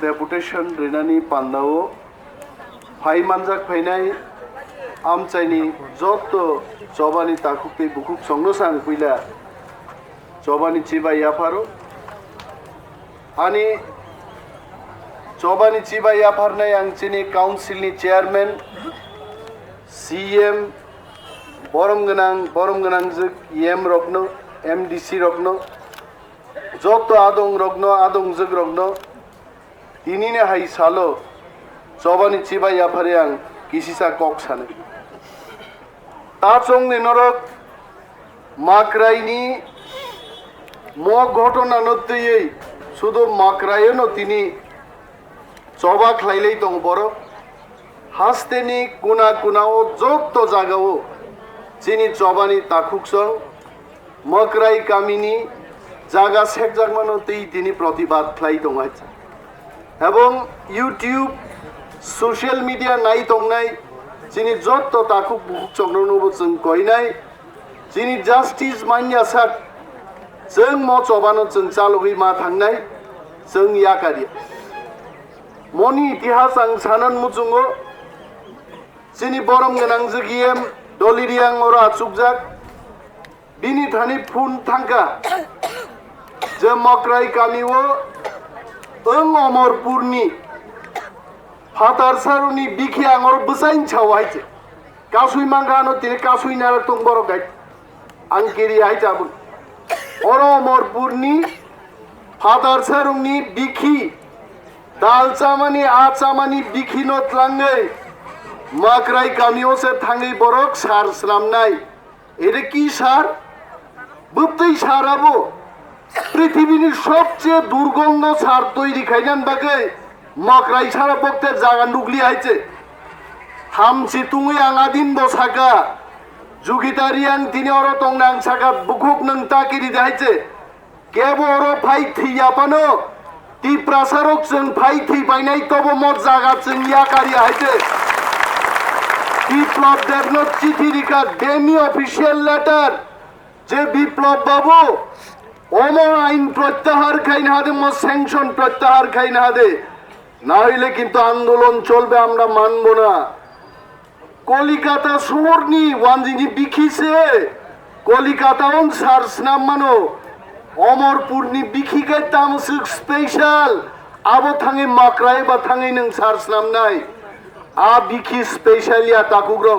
Deputation रेनानी पान्दाओ phi मानजाक फाइनाय आमचाइनी जत जबानी ताकुकते बुकुक संगसां पुइला जबानी Chiba याफारो आनी जबानी चिबा याफारनाय आंचिनी काउन्सिलनि चेयारमैन सीएम बरम गनां जग एम रखनो एमडीसी रखनो जत आदं रखनो आदं जग रखनो तिनिने हाई सालो जबानी चिबा याफारे आं किसिसा कक सानो ताचों नरक माकराइनी मग घटना नतयै शुधु माकरायनो तिनी जबा खाइलै दं बर हास्तेनी कुना कुनाओ जत जागाओ जिनी जबानी ताकुकसं मकराई गामिनी जागा सेकजागमानो तै तिनी प्रतिबाद खाइ दं आइसा एवं यूट्यूब सोशल मीडिया नाई दंनाय जिनी जत ताकुक बुकुक संगनोबो जों कइनाय जिनी जस्टिस मान्या साक जों म जबानो जों चालुगै मा थांनाय जों याकारि मनि इतिहास आं सानन मुजुङो जिनी बरम गनां जगिएम दलिरियां अरा चुकजाक बिनि थानि फुन थांका जे मकराई गामिओ ओं अमरपुरनि फातार सारुनि बिखि आंगर बसाइन छावाइचे कासुइ मांगानो तिने कासुइ नारा तुंग बरो गाय आंकेरि आइजाबो अरो अमरपुरनि फातार सारुनि बिखि दालचामानि आचामानि बिखि नतलाङै मकराई गामिओ से थाङै बरक सार स्लामनाय एरे की सार बुत्तै साराबो पृथिबीनि सबचेয়ে दुर्गन्ध सार तैरि खाइनान बागै मकराई सारा बक्ते जागा नुगली आइचे हामसी तुंगै आंगादिन बसाका जुगितारियां तिनि अरो तंनां साका बुकुक नों ताकिरि दाइचे केबो अरो फाइ थैयापानो ती प्रसारक जों फाइ थै बायनाय तबो मत जागा जों याकारि आइचे বিপ্লব দেবনত চিঠি লিখা ডেমি অফিসিয়াল লেটার যে বিপ্লব বাবু অমর আইন প্রত্যাহার খাই না দে স্যাংশন প্রত্যাহার খাই না দে না হইলে কিন্তু আন্দোলন চলবে আমরা মানব না কলিকাতা শহরনি ওয়ানজিনি বিখিছে কলিকাতাও সার্স নাম মানো অমরপুরনি বিখিকে তামসুক স্পেশাল আবো থাঙে মাকরাই বা থাঙে নং সার্স নাম নাই आ बिखि स्पेशलिया ताकुग्रो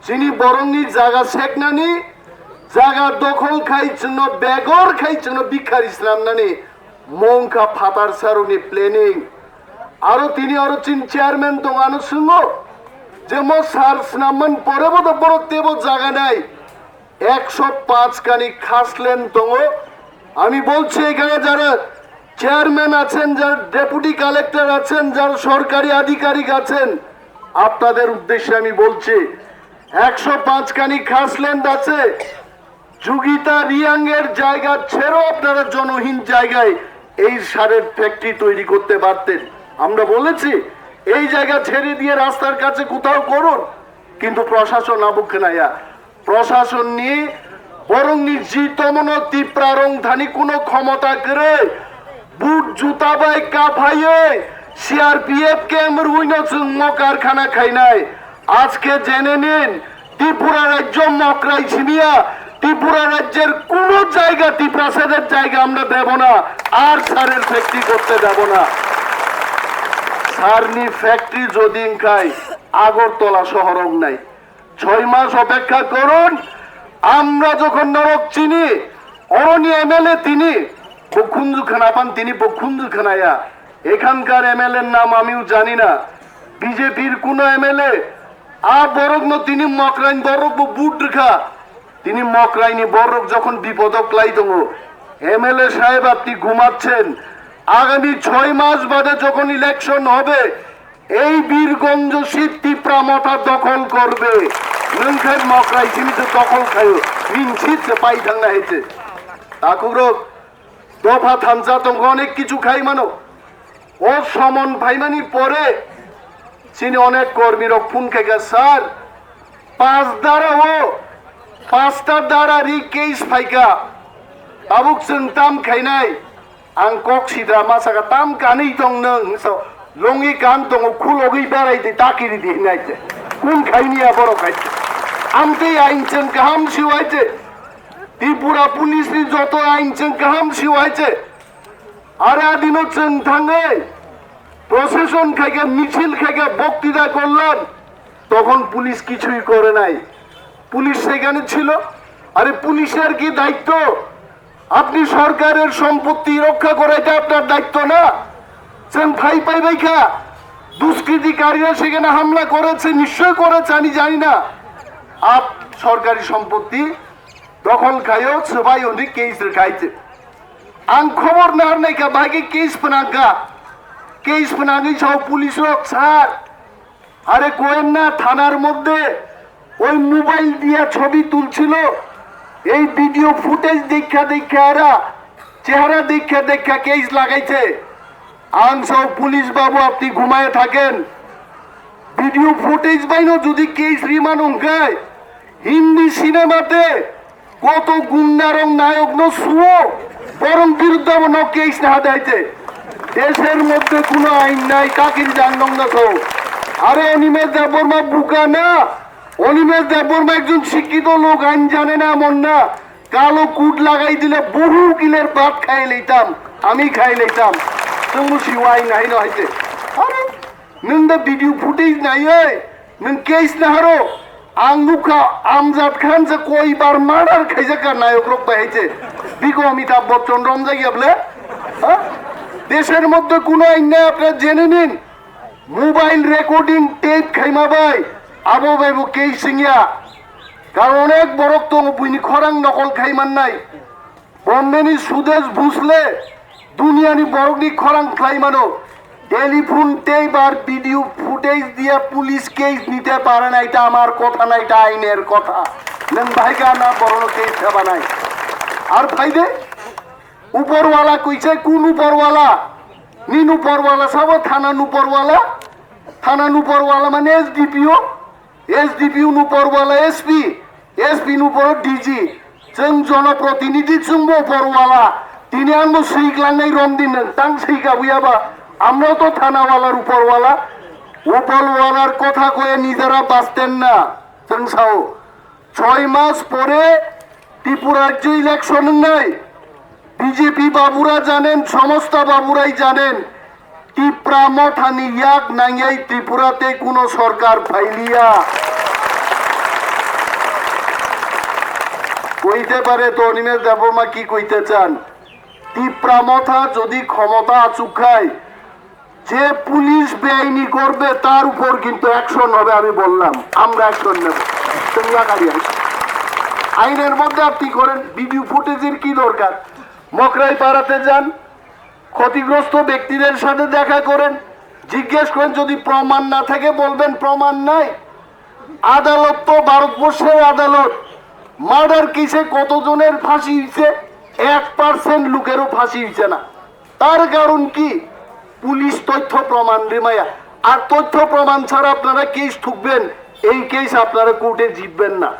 जिनी बरंनि जागा सेकनानि जागा दखल खाइचनो बेगर खाइचनो बिखार इस्लामनानि मंका फातार सारुनि प्लेनिंग आरो तिनी आरो चिन चेयरमैन दंगानो सुङो जे म सार्स नामन परेबो तो बरतेबो जागा নাই 105 কানি খাসলেন দङो আমি বলছি এখানে যারা চেয়ারম্যান আছেন যারা ডেপুটি কালেক্টর আছেন যারা সরকারি আধিকারিক আছেন আপনাদের উদ্দেশ্যে আমি বলছি 105 কানি খাসল্যান্ড আছে যুগিতা রিয়াংয়ের জায়গা ছেড়ে আপনারা জনহীন জায়গায় এই সারের ফ্যাক্টরি তৈরি করতে পারতেন আমরা বলেছি এই জায়গা ছেড়ে দিয়ে রাস্তার কাছে কোথাও করুন কিন্তু প্রশাসন আবুকে নাইয়া প্রশাসন নিয়ে বরং নিজিতমন তীব্রারং ধানি কোনো ক্ষমতা করে বুট জুতা বাই কাফাইয়ে सीआरपीएफ के अमर हुईनो जों कारखाना खाइनाय आज के जेने निन त्रिपुरा राज्य मकराई छिमिया त्रिपुरा राज्येर कोनो जायगा त्रिप्रासाদের জায়গা আমরা দেব না আর সারের ফ্যাক্টরি করতে দেব না সারনি ফ্যাক্টরি যদি খাই আগরতলা শহরং নাই 6 মাস অপেক্ষা করুন আমরা যখন নরক চিনি অরনি এমএলএ তিনি বখুন্দু খানা পান তিনি বখুন্দু খানায়া এখানকার এমএলএর নাম আমিও জানি না বিজেপির কোন এমএলএ আ বরগ্ন তিনি মকরাইন বরগ বুট রেখা তিনি মকরাইনি বরগ যখন বিপদক লাই দङ এমএলএ সাহেব আপনি ঘুমাচ্ছেন আগামী 6 মাস বাদে যখন ইলেকশন হবে এই বীরগঞ্জ সিদ্ধি প্রামটা দখল করবে নংখাই মকরাই সীমিত দখল খায়ো মিনছিত পাই থাংনা হইছে তাকুরো দফা থামজা তো অনেক কিছু খাই মানো ও সমন ভাইমানি পরে চিনি অনেক কর্মীর ফোন খেগে স্যার 5 দ্বারা ও 5টা দ্বারা রি কেস ফাইকা আবুক जों তাম খাইনাই आं कक सिद्रा मासाका ताम कानै दं नों लंगि कान दङ खुलगै बेरायदे ताकिरि दिनायते कुन खाइनिया बर' खाइते आमते आइनजों गाहाम सिवायते त्रिपुरा पुलिसनि যত आइनजों गाहाम सिवायते आरो आदिनो जों थाङै প্রশাসন খাইকে মিছিল খাইকে বক্তৃতা করলেন তখন পুলিশ কিছুই করে নাই পুলিশ সেখানে ছিল আরে পুলিশের কি দায়িত্ব আপনি সরকারের সম্পত্তি রক্ষা করা এটা আপনার দায়িত্ব না সেন ভাই পাই ভাইখা দুষ্কৃতিকারীরা সেখানে হামলা করেছে নিশ্চয় করেছে আমি জানি না আপ সরকারি সম্পত্তি দখল খায়ও সবাই অনেক কেস খাইছে আং খবর না নাই কা ভাইকে কেস পনাকা কেস পনাগি সব পুলিশ লোক স্যার আরে কোয়েন না থানার মধ্যে ওই মোবাইল দিয়ে ছবি তুলছিল এই ভিডিও ফুটেজ দেখা দেখা এরা চেহারা দেখা দেখা কেস লাগাইছে আং সব পুলিশ বাবু আপনি ঘুমায় থাকেন ভিডিও ফুটেজ বাইনো যদি কেস রিমান্ড গায় হিন্দি সিনেমাতে কত গুন্ডারং নায়ক ন শুও বরং বিরুদ্ধে ন কেস না দেয়ছে দেশের মধ্যে কোনো আইন নাই কাকির জানলাম না তো আরে অনিমেষ দেববর্মা বুকা না অনিমেষ দেববর্মা একজন শিক্ষিত লোক আইন জানে না এমন না কালো কুট লাগাই দিলে বহু কিলের ভাত খাই লইতাম আমি খাই লইতাম তুমি শিওয়াই নাই নয়তে আরে নং দা ভিডিও ফুটেজ নাই ওই নং কেস না হারো আঙ্গুখা আমজাদ খান যে কয়বার মার্ডার খাইছে কার নায়ক রূপ পাইছে বিগো অমিতাভ বচ্চন রমজা গিয়াবলে হ্যাঁ দেশের মধ্যে কোনো আইন নাই আপনারা জেনে নিন মোবাইল রেকর্ডিং টেপ খাইমা ভাই আবো ভাইবো কেই সিংয়া কারণ অনেক বড় তো বুইনি খরাং নকল খাইমান নাই বম্বেনি সুদেশ বুঝলে দুনিয়ানি বড়নি খরাং খাইমানো টেলিফোন টেপ আর ভিডিও ফুটেজ দিয়ে পুলিশ কেস নিতে পারে না এটা আমার কথা না এটা আইনের কথা নেন ভাইকা না বড় কেস খাবা নাই আর ভাইদে উপরওয়ালা কইছে কোন উপরওয়ালা নিন উপরওয়ালা সব থানা উপরওয়ালা মানে এসডিপিও উপরওয়ালা এসপি উপর ডিজি जों জনপ্রতিনিধি চুম্ব উপরওয়ালা তিনি আঙ্গো শিখলাঙ্গাই রম দিন তাং শিখা বুয়াবা আমরাও তো থানাওয়ালার উপরওয়ালার কথা কয়ে নিজেরা বাঁচতেন না जों সাও 6 মাস পরে ত্রিপুরার যে ইলেকশন নাই বিজেপি বাবুরা জানেন সমস্ত বাবুরাই জানেন ত্রিপুরা মঠানি ইয়াক নাঙ্গাই ত্রিপুরাতে কোনো সরকার ফাইলিয়া কইতে পারে তো অনিমেষ দেববর্মা কি কইতে চান ত্রিপুরা মঠা যদি ক্ষমতা আচুক খায় যে পুলিশ বেআইনি করবে তার উপর কিন্তু অ্যাকশন হবে আমি বললাম আমরা অ্যাকশন নেব তোমরা গাড়ি আইনের মধ্যে আপনি করেন ভিডিও ফুটেজের কি দরকার মকরাই পাড়াতে যান ক্ষতিগ্রস্ত ব্যক্তিদের সাথে দেখা করেন জিজ্ঞেস করেন যদি প্রমাণ না থাকে বলবেন প্রমাণ নাই আদালত তো ভারতবর্ষের আদালত মার্ডার কেসে কতজনের ফাঁসি হয়েছে 1% লোকেরও ফাঁসি হয়েছে না তার কারণ কি পুলিশ তথ্য প্রমাণ রেমায়া আর তথ্য প্রমাণ ছাড়া আপনারা কেস ঠুকবেন এই কেস আপনারা কোর্টে জিতবেন না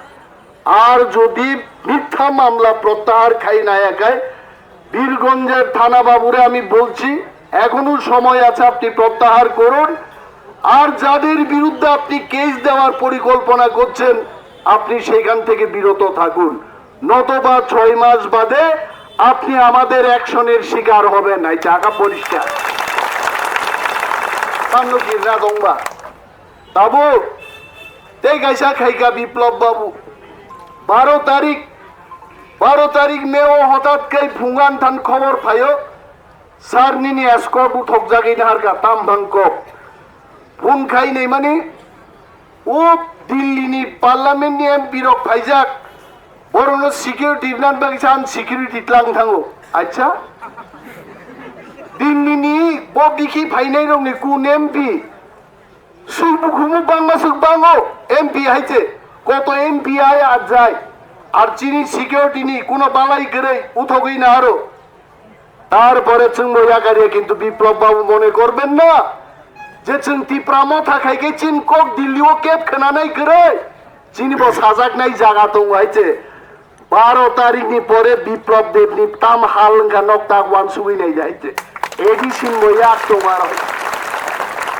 আর যদি মিথ্যা মামলা প্রত্যাহার খাই না একায় বীরগঞ্জের থানা বাবুরে আমি বলছি এখনো সময় আছে আপনি প্রত্যাহার করুন আর যাদের বিরুদ্ধে আপনি কেস দেওয়ার পরিকল্পনা করছেন আপনি সেখান থেকে বিরত থাকুন নতবা 6 মাস বাদে আপনি আমাদের অ্যাকশনের শিকার হবেন এই জায়গা পরিষ্কার সামনে কি না দংবা বাবু তে গাইসা খাইকা বিপ্লব বাবু 12 তারিখ মেও হঠাৎ কে ফুঙ্গান থান খবর পাইও সারনিনি এসকপ উঠক জাগি নাহারকা তাম ভাঙ্ক ফোন খাই নেই মানে ও দিল্লিনি পার্লামেন্টনি এমপি রক ফাইজাক বরং সিকিউরিটি নান বাগিসান সিকিউরিটি ত্লাং থাঙ্গো আচ্ছা দিল্লিনি ববিখি ফাইনাই রংনি কোন এমপি সুবুখুমু বাংলা সুক বাঙ্গো এমপি হাইছে কত এমপি আয় আজ যায় আর চিনি সিকিউরিটি নি কোনো বালাই করে উঠগই না আরো তারপরে চুঙ্গিয়া কিন্তু বিপ্লব বাবু মনে করবেন না যে চিন্তি প্রামথা খাইকে চিন কক দিল্লিও কেপ খানা নাই করে চিনিব সাজাক নাই জায়গা তো হইছে 12 तारिखनि परे बिप्लब देवनि ताम हालंगा नक्ता वान सुगैनाय जायते एडिसिन मोया तोमार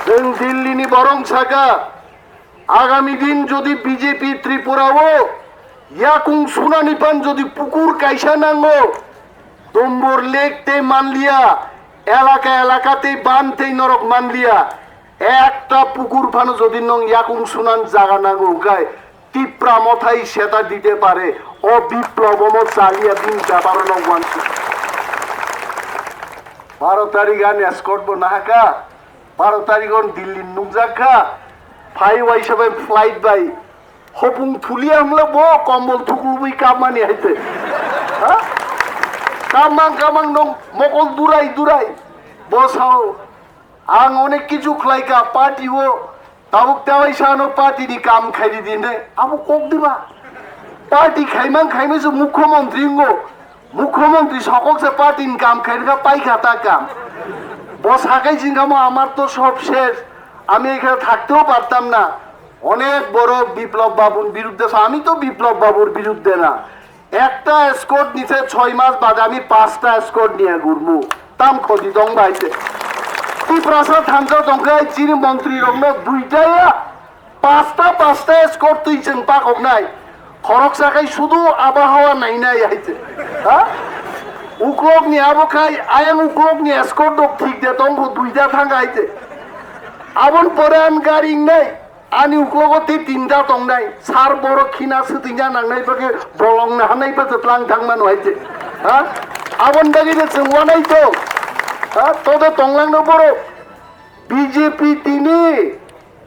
जों दिल्लीनि बरं साका आगामी दिन যদি বিজেপি ত্রিপুরাও ইয়াকুং সুনানি পান যদি পুকুর কাইসা নাঙ্গো দম্বর লেকতে মানলিয়া এলাকা এলাকাতে বানতে নরক মানলিয়া একটা পুকুর ফানো যদি নং ইয়াকুং সুনান জাগা নাঙ্গো গায় তীব্রা মথাই সেটা দিতে পারে ও বিপ্লবম চালিয়া দিন ব্যাপার নগওয়ান 12 তারিখ আন এসকর্ট বনাকা 12 তারিখ দিল্লি নুকজাকা ফাই ওয়াই সবাই ফ্লাইট বাই হপুং থুলিয়া আমলা ব কম্বল থুকুলবই কামানি হাইতে হ্যাঁ কামাং নং মকল দুরাই বসাও আং অনেক কিছু খলাইকা পার্টিও তাবুক তাওয়াই সানো পার্টিনি কাম খাইদি দিনে আবু কক দিবা পার্টি খাইমেছে মুখ্যমন্ত্রী সকলসে পার্টির কাম খাইকা পাইখাতা কাম বস হাকাই জিঙ্গামো আমার তো সব শেষ আমি এখানে থাকতেও পারতাম না অনেক বড় বিপ্লব বাবুর বিরুদ্ধে আমি তো বিপ্লব বাবুর বিরুদ্ধে না একটা স্কোর নিতে 6 মাস বাদে আমি 5টা স্কোর নিয়ে ঘুরমু তাম খদি দং বাইতে ত্রিপুরা থানকা দংকাই চিনি মন্ত্রী রংন দুইটাই পাঁচটা স্কোর তুইছেন পাকক নাই খরক সাকাই শুধু আবহাওয়া নাই আইছে হ্যাঁ উকলক নিয়ে আবো খাই আয়াং উকলক নিয়ে স্কোর দক ঠিক দে তং দুইটা থাঙ্গা আইছে আবন পরে আন গাড়ি নাই আনি উকলগতে 3টা তং নাই সার বড় খিনা সুতিনা নাংনাই পাকে বলং না হানাই পা জতলাং থাংমান হইছে হ্যাঁ আবন দাগিতে চংওয়ানাই তো হ্যাঁ তোদে তংলাং ন বড় বিজেপি তিনি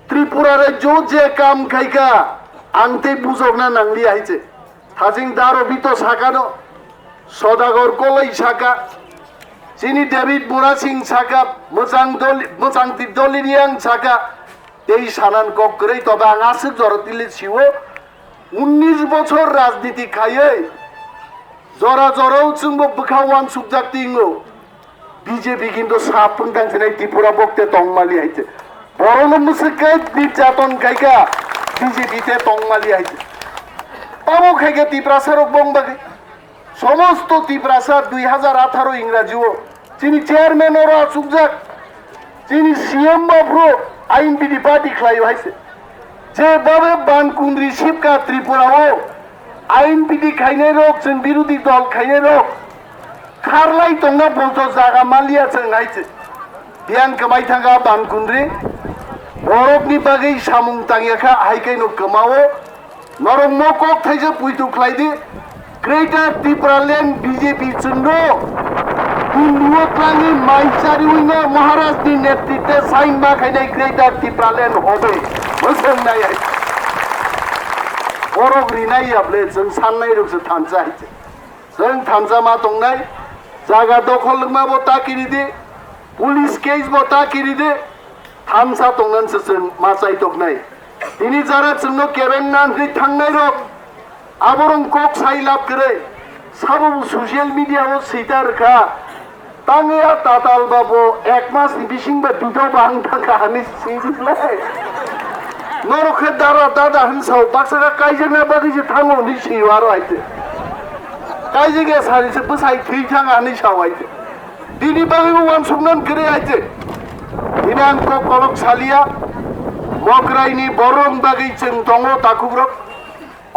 ত্রিপুরা রাজ্য যে কাম খাইকা আংতে বুঝক না নাংলি আইছে থাজিং দারো বিতো সাকানো সদাগর কলাই সাকা চিনি ডেভিড বুড়া সিং সাকা মোচাং দলিরিয়াং সাকা এই সানান কক করে তবে আঙাসে জরতিলে ছিও 19 বছর রাজনীতি খাইয়ে জরাও চুম্ব বখাওয়ান সুবজাক্তিঙ্গো বিজেপি কিন্তু সাপুন টাংছে নাই ত্রিপুরা বক্তে তংমালি আইছে বড় মুসিকে নির্যাতন খাইকা বিজেপিতে তংমালি আইছে পাবো খাইকে ত্রিপুরা সারক বংবাগে সমস্ত ত্রিপুরা সার 2018 ইংরাজিও যিনি চেয়ারম্যান ওরা সুবজাক যিনি সিএম বাবু আইন বিধি পার্টি খাই হয়েছে যেভাবে বানকুন্দ্রি শিবকা ত্রিপুরাও আইন বিধি খাইনে রোগ जों বিরোধী দল খাইনে রোগ খারলাই তংনা বলতো জায়গা মালিয়া जों আইছে বিয়ান কামাই থাঙ্গা বানকুন্দ্রি বরফনি বাগै সামুং তাঙ্গিয়াখা হাইকাইনো কমাও নরম মকক থাইছে পুইতু খাইদি গ্রেটার ত্রিপুরাল্যান্ড বিজেপি চন্দ্র দিল্লিওক্লাঙ্গি মাইচারি উইনা মহারাজনি নেতৃত্বে সাইন মা খাইনাই গ্রেটার ত্রিপুরাল্যান্ড হবে বসেন নাই বরফ রিনাই আবলে जों সাননাই রকছে থানসা আইছে जों থানসা মা দংনাই জায়গা দখল মাবো তাকিরি দে পুলিশ কেস বো তাকিরি দে থানসা দংনানসে जों মাচাই দগনাই তিনি যারা জন্য কেবেন নানরি থাংনাই রক আবরং কক সাই লাভ করে সাবু সোশ্যাল মিডিয়াও সিটার খা তাঙ্গিয়া তাতাল বাবু 1 মাস বিশিংবা দুটো বাং থাকা হানি সিদিলে নরখে দাদা হানসাও বাক্সাকা কাইজেনা বাগিছে থাঙ্গো নি সিওয়ারো আইতে কাইজেগে সারিছে বসাই থি থাঙ্গা হানি সাওয়াইতে দিনি বাগিবো ওয়ান সুগনান করে আইতে দিনাং ক কলক সালিয়া মকরাইনি বরং বাগি চেং দঙ্গো তাকুব্রক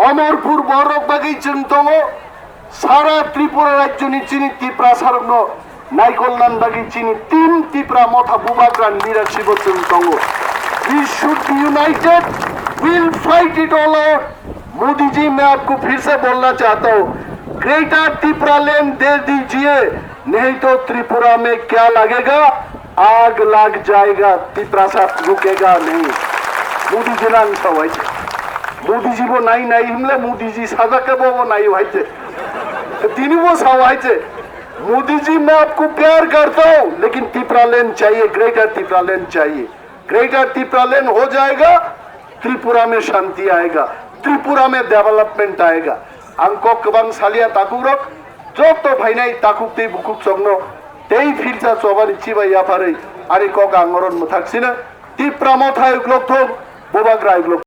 অমরপুর বরক বাগি চেং দঙ্গো সারা ত্রিপুরা রাজ্যনি চিনি ত্রিপুরা সারগ্ন नाइकोलनान बागी चीनी 3 ত্রিপুরা মথা বুবাগ্রান লিডারশিপ চেং দঙ্গো We should be united. We'll fight it all out. Modi ji मैं आपको फिर से बोलना चाहता हूँ ग्रेटर त्रिपुरा लैंड दे दीजिए नहीं तो त्रिपुरा में क्या लगेगा आग लग जाएगा त्रिपुरा साथ रुकेगा नहीं मोदी जी नाम सवाई मोदी जी वो नहीं हमले मोदी जी साजा के वो नहीं भाई तीनों वो सवाई मोदी जी मैं आपको प्यार करता हूँ लेकिन त्रिपुरा लैंड चाहिए ग्रेटर त्रिपुरा लैंड चाहिए ग्रेटर त्रिपुरा लैंड हो जाएगा त्रिपुरा में शांति आएगा त्रिपुरा में डेवलपमेंट आएगा अंको कबांग सालिया ताकुरक जो तो भाई नहीं ताकुक ते बुकुक सोगनो तेई फिरसा सोबानि चिबा याफारै आरि को गांगरन मथाक्सिना त्रिपुरा मथा उग्लक थोक बोबाग्रा उग्लक